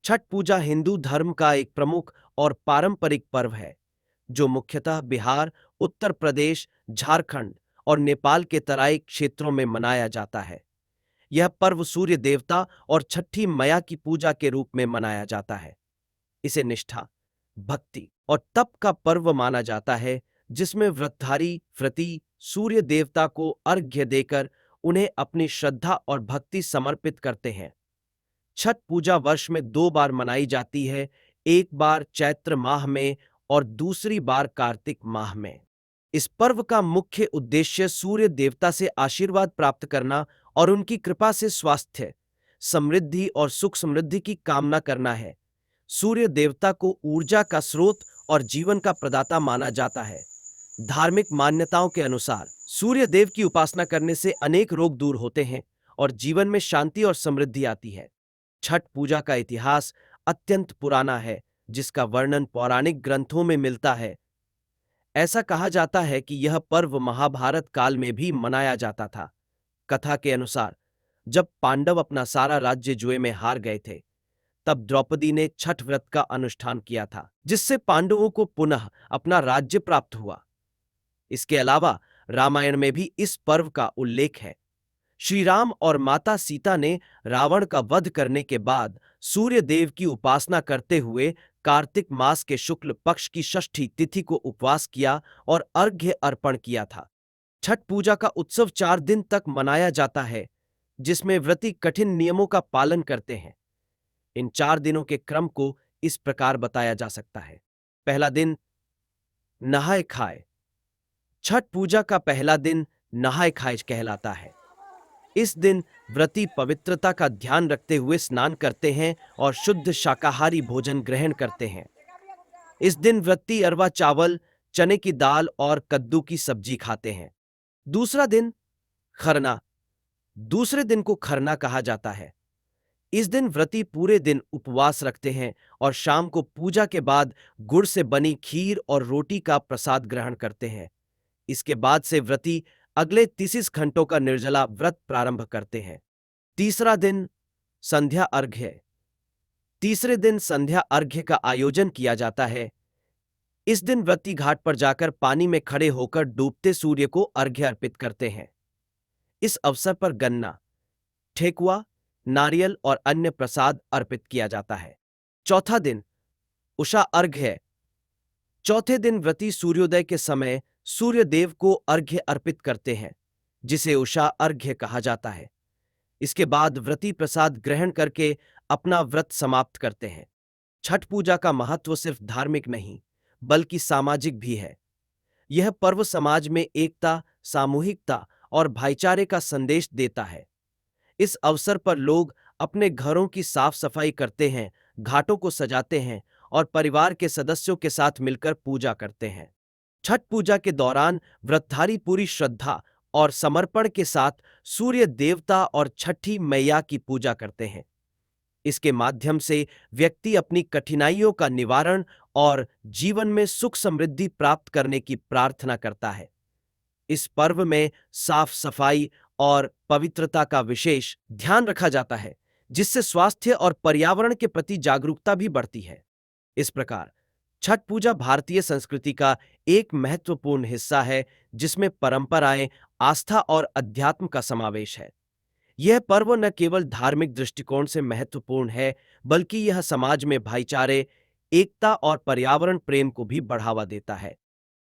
छठ पूजा हिंदू धर्म का एक प्रमुख और पारंपरिक पर्व है, जो मुख्यतः बिहार, उत्तर प्रदेश, झारखंड और नेपाल के तराई क्षेत्रों में मनाया जाता है। यह पर्व सूर्य देवता और छठी मैया की पूजा के रूप में मनाया जाता है। इसे निष्ठा, भक्ति और तप का पर्व माना जाता है, जिसमें व्रतधारी व्रती सूर्य देवता को अर्घ्य देकर उन्हें अपनी श्रद्धा और भक्ति समर्पित करते हैं। छठ पूजा वर्ष में 2 बार मनाई जाती है, एक बार चैत्र माह में और दूसरी बार कार्तिक माह में। इस पर्व का मुख्य उद्देश्य सूर्य देवता से आशीर्वाद प्राप्त करना और उनकी कृपा से स्वास्थ्य, समृद्धि और सुख समृद्धि की कामना करना है। सूर्य देवता को ऊर्जा का स्रोत और जीवन का प्रदाता माना जाता है। धार्मिक मान्यताओं के अनुसार सूर्य देव की उपासना करने से अनेक रोग दूर होते हैं और जीवन में शांति और समृद्धि आती है। छठ पूजा का इतिहास अत्यंत पुराना है, जिसका वर्णन पौराणिक ग्रंथों में मिलता है। ऐसा कहा जाता है कि यह पर्व महाभारत काल में भी मनाया जाता था। कथा के अनुसार जब पांडव अपना सारा राज्य जुए में हार गए थे, तब द्रौपदी ने छठ व्रत का अनुष्ठान किया था, जिससे पांडवों को पुनः अपना राज्य प्राप्त हुआ। इसके अलावा रामायण में भी इस पर्व का उल्लेख है। श्री राम और माता सीता ने रावण का वध करने के बाद सूर्य देव की उपासना करते हुए कार्तिक मास के शुक्ल पक्ष की षष्ठी तिथि को उपवास किया और अर्घ्य अर्पण किया था। छठ पूजा का उत्सव 4 दिन तक मनाया जाता है, जिसमें व्रती कठिन नियमों का पालन करते हैं। इन 4 दिनों के क्रम को इस प्रकार बताया जा सकता है। पहला दिन, नहाय खाए। छठ पूजा का पहला दिन नहाय खाए कहलाता है। इस दिन व्रती पवित्रता का ध्यान रखते हुए स्नान करते हैं और शुद्ध शाकाहारी भोजन ग्रहण करते हैं। इस दिन व्रती अरवा चावल, चने की दाल और कद्दू की सब्जी खाते हैं। दूसरा दिन, खरना। दूसरे दिन को खरना कहा जाता है। इस दिन व्रती पूरे दिन उपवास रखते हैं और शाम को पूजा के बाद गुड़ से बनी खीर और रोटी का प्रसाद ग्रहण करते हैं। इसके बाद से व्रती अगले 33 घंटों का निर्जला व्रत प्रारंभ करते हैं। तीसरा दिन, संध्या अर्घ्य। तीसरे दिन संध्या अर्घ्य का आयोजन किया जाता है। इस दिन व्रती घाट पर जाकर पानी में खड़े होकर डूबते सूर्य को अर्घ्य अर्पित करते हैं। इस अवसर पर गन्ना, ठेकुआ, नारियल और अन्य प्रसाद अर्पित किया जाता है। चौथा दिन, उषा अर्घ्य। चौथे दिन व्रती सूर्योदय के समय सूर्य देव को अर्घ्य अर्पित करते हैं, जिसे उषा अर्घ्य कहा जाता है। इसके बाद व्रती प्रसाद ग्रहण करके अपना व्रत समाप्त करते हैं। छठ पूजा का महत्व सिर्फ धार्मिक नहीं, बल्कि सामाजिक भी है। यह पर्व समाज में एकता, सामूहिकता और भाईचारे का संदेश देता है। इस अवसर पर लोग अपने घरों की साफ सफाई करते हैं, घाटों को सजाते हैं और परिवार के सदस्यों के साथ मिलकर पूजा करते हैं। छठ पूजा के दौरान व्रतधारी पूरी श्रद्धा और समर्पण के साथ सूर्य देवता और छठी मैया की पूजा करते हैं। इसके माध्यम से व्यक्ति अपनी कठिनाइयों का निवारण और जीवन में सुख समृद्धि प्राप्त करने की प्रार्थना करता है। इस पर्व में साफ सफाई और पवित्रता का विशेष ध्यान रखा जाता है, जिससे स्वास्थ्य और पर्यावरण के प्रति जागरूकता भी बढ़ती है। इस प्रकार छठ पूजा भारतीय संस्कृति का एक महत्वपूर्ण हिस्सा है, जिसमें परंपराएं, आस्था और अध्यात्म का समावेश है। यह पर्व न केवल धार्मिक दृष्टिकोण से महत्वपूर्ण है, बल्कि यह समाज में भाईचारे, एकता और पर्यावरण प्रेम को भी बढ़ावा देता है।